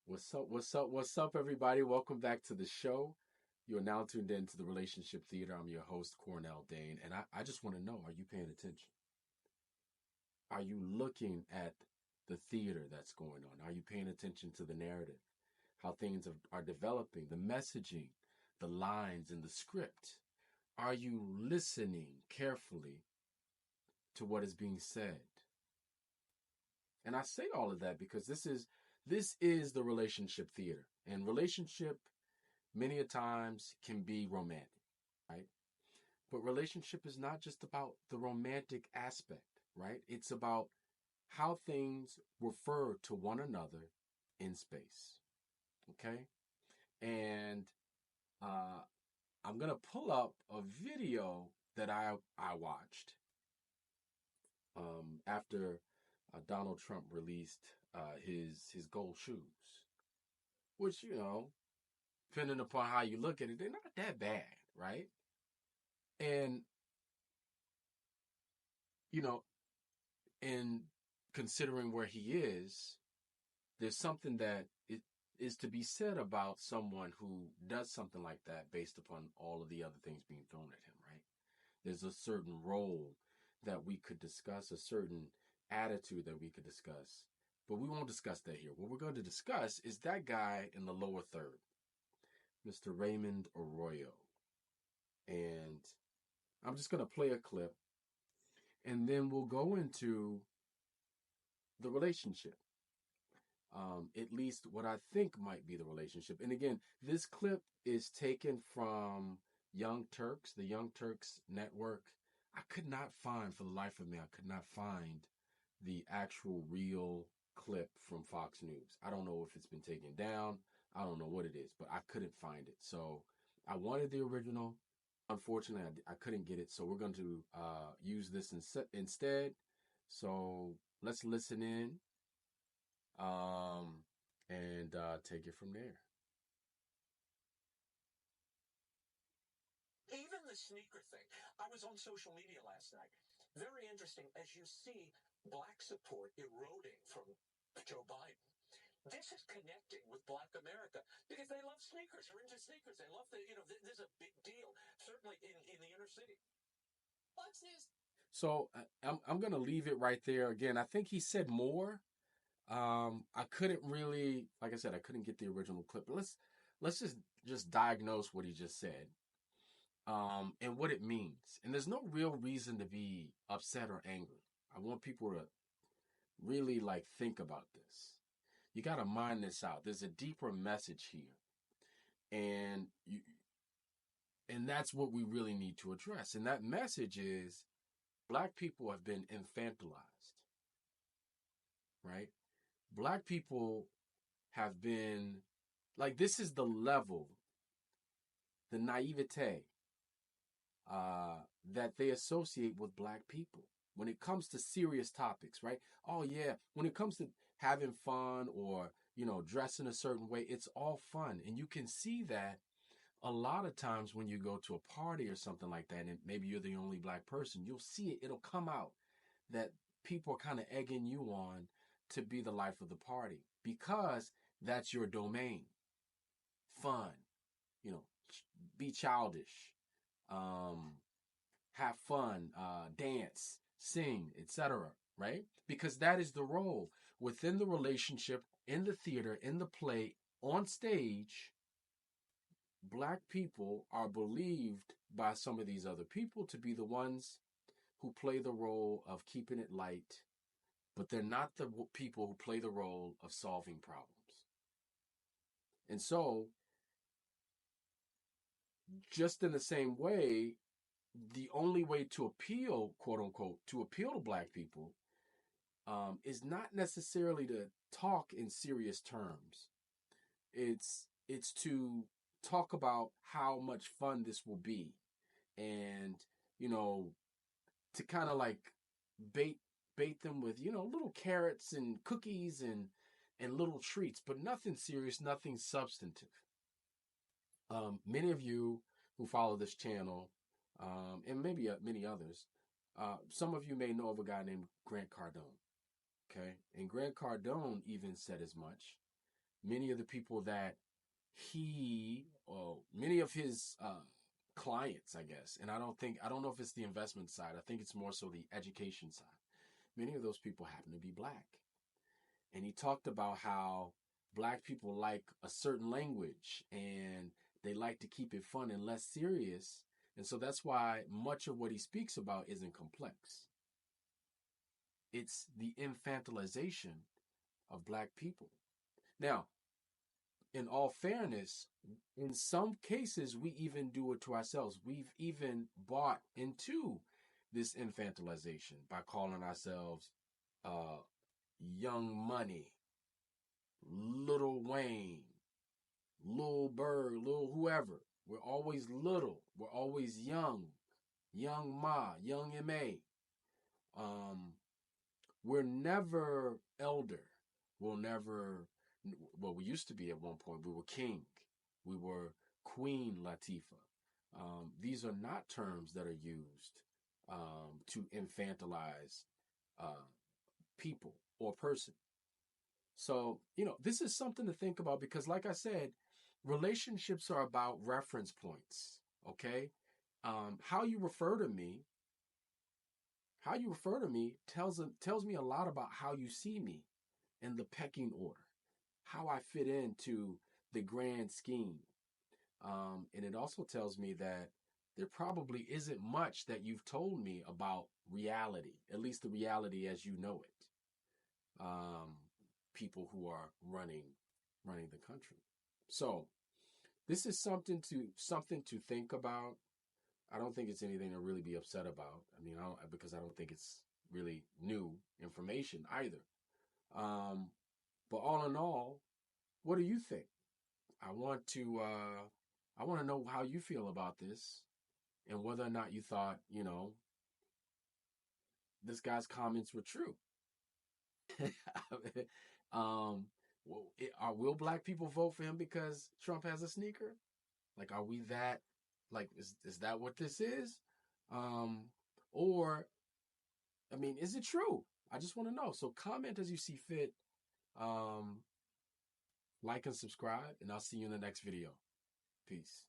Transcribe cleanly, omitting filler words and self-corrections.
What's up? What's up? What's up, everybody? Welcome back to the show. You are now tuned in to the Relationship Theater. I'm your host, Cornell Dane, and I just want to know, are you paying attention? Are you looking at the theater that's going on? Are you paying attention to the narrative, how things are developing, the messaging, the lines in the script? Are you listening carefully to what is being said? And I say all of that because this is the relationship theater. And relationship many a times can be romantic, right? But relationship is not just about the romantic aspect, right? It's about how things refer to one another in space, okay? And uh, I'm gonna pull up a video that I watched after Donald Trump released his gold shoes, which depending upon how you look at it, they're not that bad, right? And you know, in considering where he is, there's something that it is to be said about someone who does something like that based upon all of the other things being thrown at him, right? There's a certain role that we could discuss, a certain attitude that we could discuss, but we won't discuss that here. What we're going to discuss is that guy in the lower third, Mr. Raymond Arroyo. And I'm just going to play a clip and then we'll go into the relationship. At least what I think might be the relationship. And again, this clip is taken from Young Turks, the Young Turks network. I could not find, for the life of me, I could not find the actual real clip from Fox News. I don't know if it's been taken down. I don't know what it is, but I couldn't find it. So I wanted the original. Unfortunately, I couldn't get it. So we're going to use this instead. So let's listen in um, and take it from there. Even the sneaker thing. I was on social media last night. Very interesting as you see black support eroding from Joe Biden. This is connecting with black America because they love sneakers. They're into sneakers. They love this is a big deal, certainly in the inner city. Fox News. So I'm gonna leave it right there. Again, I think he said more. I couldn't really, like I said, I couldn't get the original clip. But let's just diagnose what he just said, and what it means. And there's no real reason to be upset or angry. I want people to really like think about this. You got to mind this out. There's a deeper message here, and and that's what we really need to address. And that message is black people have been infantilized, right? Black people have been like, this is the level, the naivete uh, that they associate with black people when it comes to serious topics, right? Oh yeah, when it comes to having fun or dressing a certain way, it's all fun, and you can see that a lot of times when you go to a party or something like that, and maybe you're the only black person, you'll see it. It'll come out that people are kind of egging you on to be the life of the party because that's your domain. Fun, you know, be childish, um, have fun, dance, sing, etc. Right? Because that is the role within the relationship, in the theater, in the play, on stage. Black people are believed by some of these other people to be the ones who play the role of keeping it light, but they're not the people who play the role of solving problems. And so, just in the same way, the only way to appeal, quote unquote, to appeal to black people is not necessarily to talk in serious terms. It's to talk about how much fun this will be, and you know, to kind of like bait bait them with little carrots and cookies and little treats, but nothing serious, nothing substantive. Many of you who follow this channel, and maybe many others, some of you may know of a guy named Grant Cardone. Okay, and Grant Cardone even said as much many of the people that many of his clients, I guess, and I don't know if it's the investment side. I think it's more so the education side. Many of those people happen to be black. And he talked about how black people like a certain language and they like to keep it fun and less serious. And so that's why much of what he speaks about isn't complex. It's the infantilization of black people. Now, in all fairness, in some cases, we even do it to ourselves. We've even bought into this infantilization by calling ourselves Young Money, Little Wayne, Lil Bird, Lil whoever. We're always little. We're always young. Young Ma, Young M.A. Um, we're never elder. We'll never, well, we used to be at one point. We were king. We were Queen Latifah. These are not terms that are used to infantilize uh, people or person. So, this is something to think about because, like I said, relationships are about reference points. Okay. How you refer to me, tells me a lot about how you see me in the pecking order, how I fit into the grand scheme. And it also tells me that there probably isn't much that you've told me about reality, at least the reality as you know it. People who are running the country. So this is something to think about. I don't think it's anything to really be upset about. I mean, because I don't think it's really new information either. Um, but all in all, what do you think? I want to know how you feel about this and whether or not you thought, this guy's comments were true. um, will black people vote for him because Trump has a sneaker? Like, are we that? Like, is that what this is? Um, or I mean, is it true? I just want to know. So comment as you see fit. Um, like and subscribe, and I'll see you in the next video. Peace.